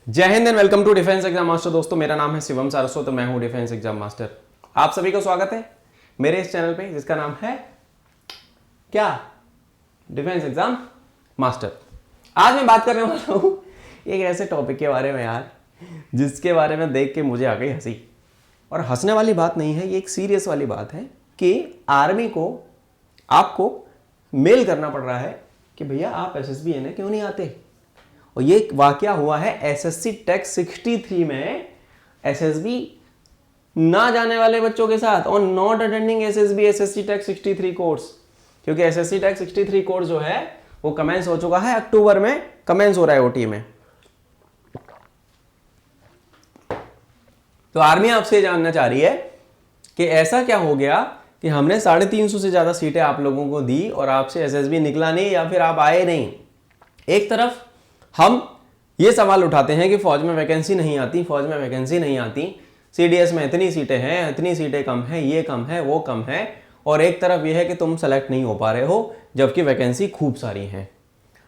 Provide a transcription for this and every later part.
जय Hind and welcome to defence exam master. दोस्तों मेरा नाम है शिवम सारस्वत तो मैं हूं डिफेंस एग्जाम मास्टर। आप सभी को स्वागत है मेरे इस चैनल पे जिसका नाम है क्या, डिफेंस एग्जाम मास्टर। आज मैं बात करने वाला हूं एक ऐसे टॉपिक के बारे में यार, जिसके बारे में देख के मुझे आ गई हंसी। और हंसने वाली बात नहीं है, ये एक सीरियस वाली बात है कि आर्मी को आपको मेल करना पड़ रहा है कि भैया आप एसएसबी एनए क्यों नहीं आते। और ये वाकया हुआ है एसएससी टेक 63 में एसएसबी ना जाने वाले बच्चों के साथ, और not attending SSB SSC tech 63 course. क्योंकि एसएससी टेक 63 कोर्स जो है वो कमेंस हो चुका है, अक्टूबर में कमेंस हो रहा है ओटी में। तो आर्मी आपसे जानना चाह रही है कि ऐसा क्या हो गया कि हमने 350 से ज्यादा सीटें आप लोगों को दी और आपसे एसएसबी निकला नहीं या फिर आप आए नहीं। एक तरफ हम ये सवाल उठाते हैं कि फौज में वैकेंसी नहीं आती, फौज में वैकेंसी नहीं आती, सीडीएस में इतनी सीटें हैं, इतनी सीटें कम है, ये कम है, वो कम है। और एक तरफ ये है कि तुम सेलेक्ट नहीं हो पा रहे हो जबकि वैकेंसी खूब सारी है।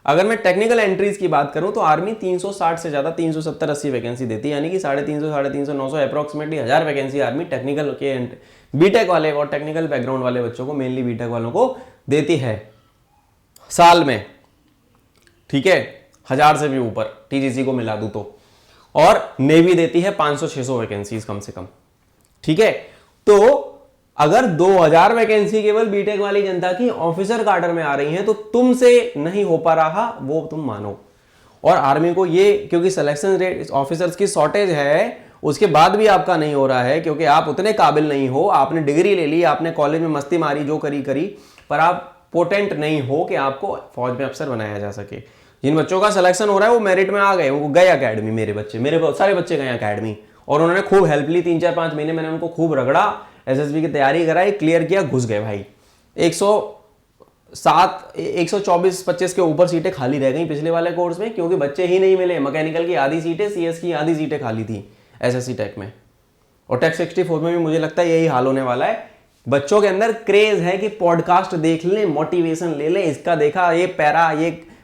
अगर मैं टेक्निकल एंट्रीज की बात करूं तो आर्मी 360 से ज्यादा 370-80 वैकेंसी देती है, यानी कि 350, 900 अप्रोक्सीमेटली 1000 वैकेंसी आर्मी टेक्निकल के बीटेक वाले और टेक्निकल बैकग्राउंड वाले बच्चों को, मेनली बीटेक वालों को देती है साल में। ठीक है, 1000 से भी ऊपर टीजीसी को मिला दूं तो। और नेवी देती है 500-600 वैकेंसीज कम से कम। ठीक है, तो अगर 2000 वैकेंसी केवल बीटेक वाली जनता की ऑफिसर कार्डर में आ रही है तो तुमसे नहीं हो पा रहा, वो तुम मानो। और आर्मी को ये, क्योंकि सिलेक्शन रेट ऑफिसर्स की शॉर्टेज है, उसके बाद भी आपका नहीं हो रहा है क्योंकि आप उतने काबिल नहीं हो। आपने डिग्री ले ली, आपने कॉलेज में मस्ती मारी, जो करी, पर आप पोटेंट नहीं हो कि आपको फौज में अफसर बनाया जा सके। जिन बच्चों का सिलेक्शन हो रहा है वो मेरिट में आ गए, वो गए अकेडमी। मेरे बहुत सारे बच्चे गए अकेडमी और उन्होंने खूब हेल्प ली। 3-4-5 महीने मैंने उनको खूब रगड़ा, एसएसबी की तैयारी कराई, क्लियर किया, घुस गए भाई। 124-25 के ऊपर सीटें खाली रह गई पिछले वाले कोर्स में, क्योंकि बच्चे ही नहीं मिले। मैकेनिकल की आधी सीटें, सीएस की आधी सीटें खाली थी एसएससी टेक में। और टेक 64 में भी मुझे लगता है यही हाल होने वाला है। बच्चों के अंदर क्रेज है कि पॉडकास्ट देख लें, मोटिवेशन ले लें, इसका देखा, ये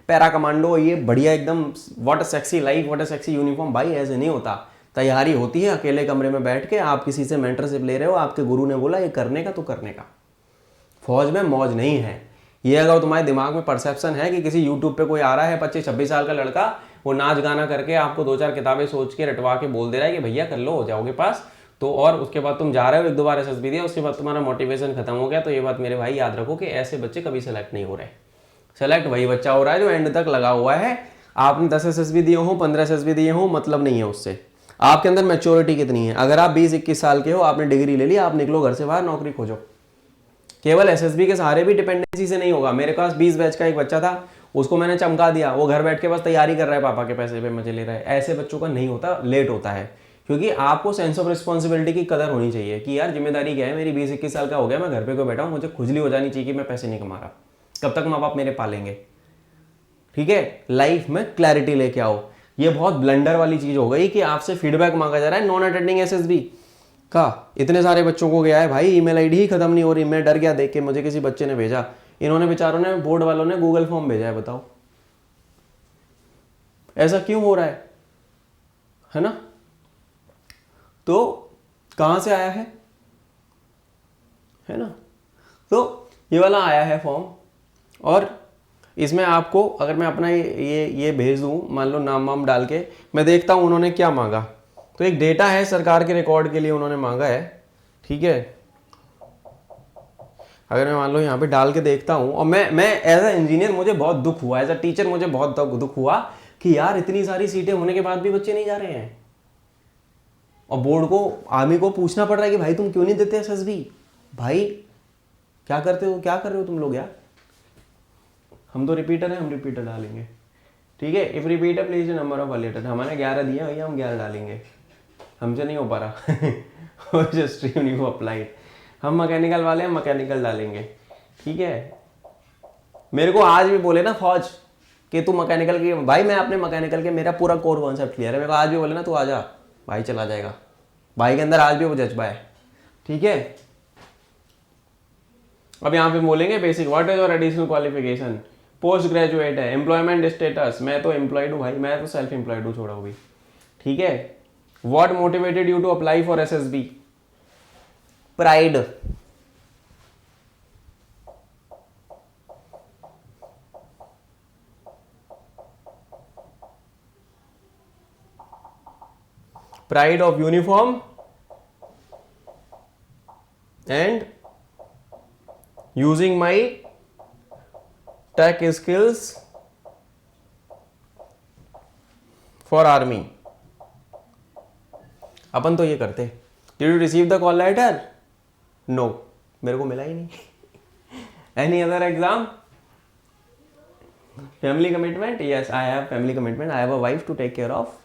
पैरा कमांडो, ये बढ़िया एकदम, what a sexy life, what a sexy uniform. भाई ऐसे नहीं होता, तैयारी होती है अकेले कमरे में बैठ के। आप किसी से मेंटरशिप ले रहे हो, आपके गुरु ने बोला ये करने का तो करने का। फौज में मौज नहीं है। ये अगर तुम्हारे दिमाग में परसेप्शन है कि किसी यूट्यूब पे कोई आ रहा है 25-26 साल का लड़का, वो नाच गाना करके आपको 2-4 किताबें सोच के रटवा के बोल दे रहा है कि भैया कर लो, हो जाओगे पास, तो और उसके बाद तुम जा रहे हो, 1-2 बार एसएसबी दिया, उसके बाद तुम्हारा मोटिवेशन खत्म हो गया, तो ये बात मेरे भाई याद रखो कि ऐसे बच्चे कभी सेलेक्ट नहीं हो रहे। सेलेक्ट वही बच्चा हो रहा है जो एंड तक लगा हुआ है। आपने 10 एसएसबी दिए हो, 15 एसएसबी दिए हो, मतलब नहीं है उससे। आपके अंदर मैच्योरिटी कितनी है। अगर आप 20-21 साल के हो, आपने डिग्री ले ली, आप निकलो घर से बाहर, नौकरी खोजो। केवल एसएसबी के सहारे भी डिपेंडेंसी से नहीं होगा। मेरे पास 20 बैच का एक बच्चा था, उसको मैंने चमका दिया, वो घर बैठ के बस तैयारी कर रहा है, पापा के पैसे पे मजे ले रहा है। ऐसे बच्चों का नहीं होता, लेट होता है। क्योंकि आपको सेंस ऑफ रिस्पॉन्सिबिलिटी की कदर होनी चाहिए कि यार जिम्मेदारी क्या है, मेरी 20-21 साल का हो गया, मैं घर पे क्यों बैठा हूँ, मुझे खुजली हो जानी चाहिए कि मैं पैसे नहीं कमा रहा। कब तक माँ बाप मेरे पालेंगे। ठीक है, लाइफ में क्लैरिटी लेके आओ। ये बहुत ब्लंडर वाली चीज हो गई कि आपसे फीडबैक मांगा जा रहा है नॉन अटेंडिंग एसएसबी का। इतने सारे बच्चों को गया है भाई, ईमेल आईडी ही खत्म नहीं हो रही। मैं डर गया देख के, मुझे किसी बच्चे ने भेजा, इन्होंने बेचारों ने, बोर्ड वालों ने गूगल फॉर्म भेजा है। बताओ ऐसा क्यों हो रहा है ना। तो कहां से आया है ना। तो ये वाला आया है फॉर्म, और इसमें आपको, अगर मैं अपना ये भेज दूं, मान लो नाम वाम डाल के, मैं देखता हूं उन्होंने क्या मांगा। तो एक डेटा है सरकार के रिकॉर्ड के लिए उन्होंने मांगा है। ठीक है, अगर मैं मान लो यहाँ पे डाल के देखता हूं, और मैं एज अ इंजीनियर मुझे बहुत दुख हुआ, एज अ टीचर मुझे बहुत दुख हुआ कि यार इतनी सारी सीटें होने के बाद भी बच्चे नहीं जा रहे हैं। और बोर्ड को, आर्मी को पूछना पड़ रहा है कि भाई तुम क्यों नहीं देते एसएसबी। भाई क्या करते हो, क्या कर रहे हो तुम लोग यार। हम तो रिपीटर हैं, हम रिपीटर डालेंगे। ठीक है, if repeater please number of वॉलेटर, हमारे 11 दिए भैया, हम 11 डालेंगे, हमसे नहीं हो पा रहा। स्ट्रीम नहीं हो अप्लाइड, हम मैकेनिकल वाले हैं, मैकेनिकल डालेंगे। ठीक है, मेरे को आज भी बोले ना फौज कि तू मैकेनिकल की, भाई मैं अपने मैकेनिकल के, मेरा पूरा कोर कॉन्सेप्ट क्लियर है। मेरे को आज भी बोले ना तू आ जा, भाई चला जाएगा। भाई के अंदर आज भी वो जज्बा है। ठीक है, अब यहाँ पे बोलेंगे basic, what is your additional qualification, post graduate है, एम्प्लॉयमेंट स्टेटस, मैं तो एम्प्लॉयड हूँ भाई, मैं तो सेल्फ एम्प्लॉयड हूँ, छोड़ा भी। ठीक है। What motivated you to apply for SSB? Pride. Pride of uniform and using my tech skills for army. अपन तो ये करते। Did you receive the call letter? No, मेरे को मिला ही नहीं। Any other exam? Family commitment? Yes, I have family commitment, I have a wife to take care of.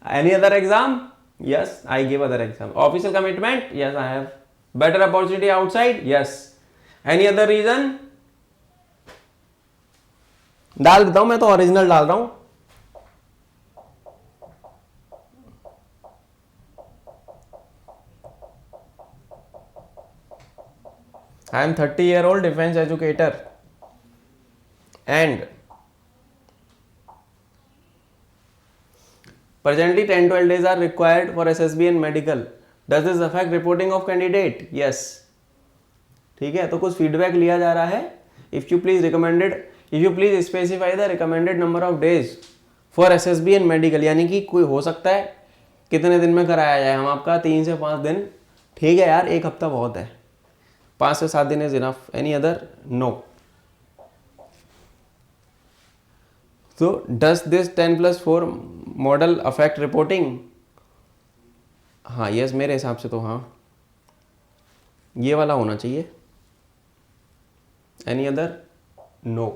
Any other exam? Yes, I give other exam. Official commitment? Yes, I have better opportunity outside? Yes. Any other reason? डाल देता हूं, मैं तो original डाल रहा हूं। I am 30-year-old defense educator and presently 10-12 days are required for SSB and medical. Does this affect reporting of candidate? Yes. ठीक है, तो कुछ फीडबैक लिया जा रहा है। If you please specify the recommended number of days for SSB and medical, यानी कि कोई हो सकता है कितने दिन में कराया जाए। हम आपका 3 से 5 दिन। ठीक है यार, 1 हफ्ता बहुत है। 5 से 7 दिन is enough. Any other? No. तो does this 10+4 model affect reporting? हाँ, यस, मेरे हिसाब से तो हाँ, ये वाला होना चाहिए। Any other? No.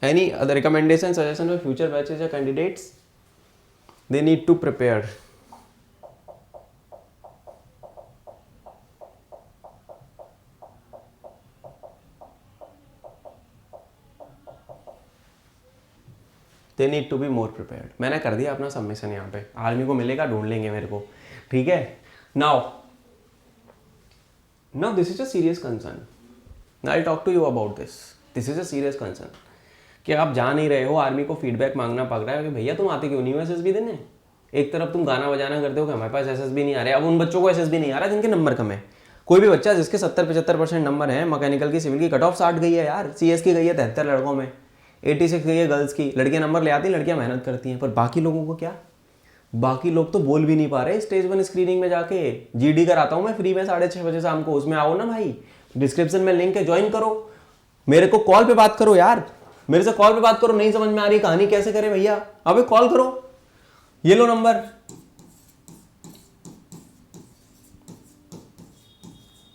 Any other recommendation, suggestion for future batches या candidates? They need to prepare. They need to be more prepared. मैंने कर दिया अपना सबमिशन यहाँ पे। आर्मी को मिलेगा, ढूंढ लेंगे मेरे को। ठीक है। Now this is a serious concern. I talk to you about this. This is a serious concern कि आप जा नहीं रहे हो, आर्मी को फीडबैक मांगना पड़ रहा है कि भैया तुम आते क्यों नहीं हो एसएसबी देने। एक तरफ तुम गाना बजाना करते हो कि हमारे पास एसएसबी नहीं आ रहे। अब उन बच्चों को एसएसबी नहीं आ रहा जिनके नंबर कम है। कोई भी बच्चा जिसके 70-75% नंबर है, मैकेनिकल की, सिविल की कट ऑफ 60 गई है यार, सीएस की गई है 73 लड़कों में, 86 गई है गर्ल्स की। लड़कियां नंबर ले आती हैं, लड़कियां मेहनत करती हैं, पर बाकी लोगों को क्या? बाकी लोग तो बोल भी नहीं पा रहे स्टेज 1 स्क्रीनिंग में जाके। जीडी कराता हूं मैं फ्री में 6:30 बजे शाम को, उसमें आओ ना भाई, डिस्क्रिप्शन में लिंक है, ज्वाइन करो। मेरे को कॉल पे बात करो यार, मेरे से कॉल पे बात करो। नहीं समझ में आ रही कहानी कैसे करे भैया, अबे कॉल करो, ये लो नंबर।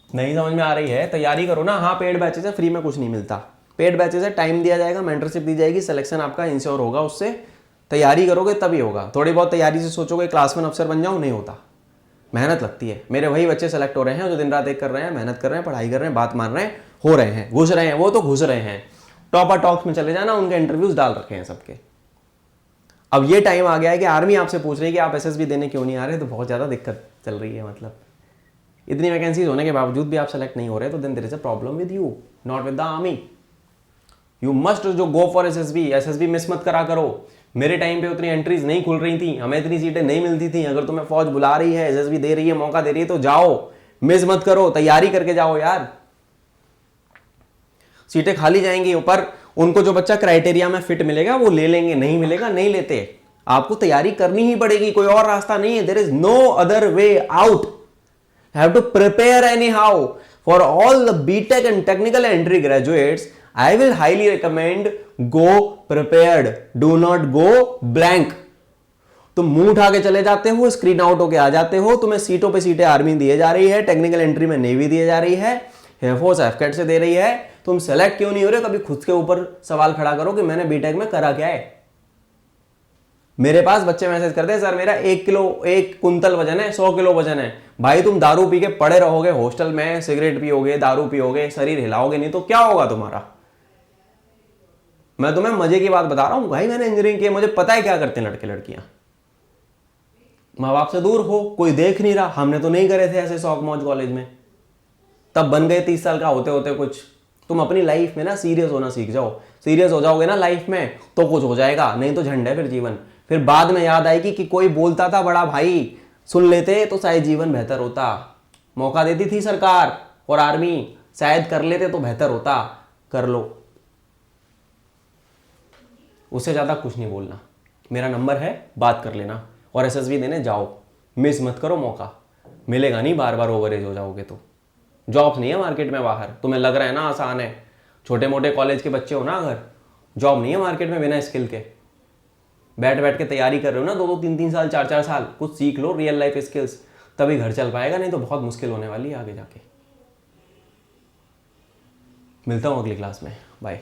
नहीं समझ में आ रही है, तैयारी करो ना। हाँ, पेड बैचेस है, फ्री में कुछ नहीं मिलता। पेड बैचेस है, टाइम दिया जाएगा, मेंटरशिप दी जाएगी, सिलेक्शन आपका इंश्योर होगा। उससे तैयारी करोगे तभी होगा। थोड़ी बहुत तैयारी से सोचोगे क्लास 1 अफसर बन जाऊं, नहीं होता। मेहनत लगती है। मेरे वही बच्चे सेलेक्ट हो रहे हैं जो दिन रात एक कर रहे हैं, मेहनत कर रहे हैं, पढ़ाई कर रहे हैं, बात मान रहे हैं, हो रहे हैं, घुस रहे हैं। वो तो घुस रहे हैं। टॉपर टॉक्स में चले जाना, उनके इंटरव्यूज डाल रखे हैं सबके। अब ये टाइम आ गया है कि आर्मी आपसे पूछ रही है कि आप एसएसबी देने क्यों नहीं आ रहे, तो बहुत ज़्यादा दिक्कत चल रही है। मतलब इतनी वैकेंसीज होने के बावजूद भी आप सेलेक्ट नहीं हो रहे, तो then there is a problem with you, not with the army. You must जो गो फॉर एसएसबी मिस मत करा करो। मेरे टाइम पे उतनी एंट्रीज नहीं खुल रही थी, हमें इतनी सीटें नहीं मिलती थी। अगर तुम्हें फौज बुला रही है, एसएसबी दे रही है, मौका दे रही है, तो जाओ, मिस मत करो, तैयारी करके जाओ यार। सीटें खाली जाएंगी, ऊपर उनको जो बच्चा क्राइटेरिया में फिट मिलेगा वो ले लेंगे, नहीं मिलेगा नहीं लेते। आपको तैयारी करनी ही पड़ेगी, कोई और रास्ता नहीं है। There is no other way out. Have to prepare anyhow. For all the BTech and technical entry graduates, I will highly recommend go prepared. Do not go blank. तुम मुंह उठा के चले जाते हो, स्क्रीन आउट होके आ जाते हो। तुम्हें सीटों पे सीटें आर्मी दिए जा रही है, टेक्निकल एंट्री में नेवी दिए जा रही है, एयरफोर्स एफकेट से दे रही है। तुम सेलेक्ट क्यों नहीं हो रहे? कभी खुद के ऊपर सवाल खड़ा करो कि मैंने बीटेक में करा क्या है। मेरे पास बच्चे मैसेज करते हैं, सर मेरा 1 कुंतल वजन है, 100 किलो वजन है। भाई तुम दारू पी के पड़े रहोगे हॉस्टल में, सिगरेट पियोगे, दारू पियोगे, शरीर हिलाओगे नहीं तो क्या होगा तुम्हारा। मैं तुम्हें मजे की बात बता रहा हूं भाई, मैंने इंजीनियरिंग की, मुझे पता है क्या करते हैं लड़के लड़कियां। माँ बाप से दूर हो, कोई देख नहीं रहा। हमने तो नहीं करे थे ऐसे शौक मौज कॉलेज में, तब बन गए 30 साल का होते होते कुछ। तुम अपनी लाइफ में ना सीरियस होना सीख जाओ। सीरियस हो जाओगे ना लाइफ में तो कुछ हो जाएगा, नहीं तो झंड है फिर जीवन। फिर बाद में याद आएगी कि कोई बोलता था बड़ा भाई, सुन लेते तो शायद जीवन बेहतर होता। मौका देती थी सरकार और आर्मी, शायद कर लेते तो बेहतर होता। कर लो, उससे ज़्यादा कुछ नहीं बोलना। मेरा नंबर है, बात कर लेना। और एसएसबी देने जाओ, मिस मत करो मौका, मिलेगा नहीं बार बार ओवर एज हो जाओगे तो। जॉब नहीं है मार्केट में बाहर, तुम्हें लग रहा है ना आसान है, छोटे मोटे कॉलेज के बच्चे हो ना अगर, जॉब नहीं है मार्केट में बिना स्किल के। बैठ बैठ के तैयारी कर रहे हो ना 2-2 3-3 साल 4-4 साल, कुछ सीख लो रियल लाइफ स्किल्स, तभी घर चल पाएगा, नहीं तो बहुत मुश्किल होने वाली है आगे जाके। मिलता हूँ अगली क्लास में, बाय।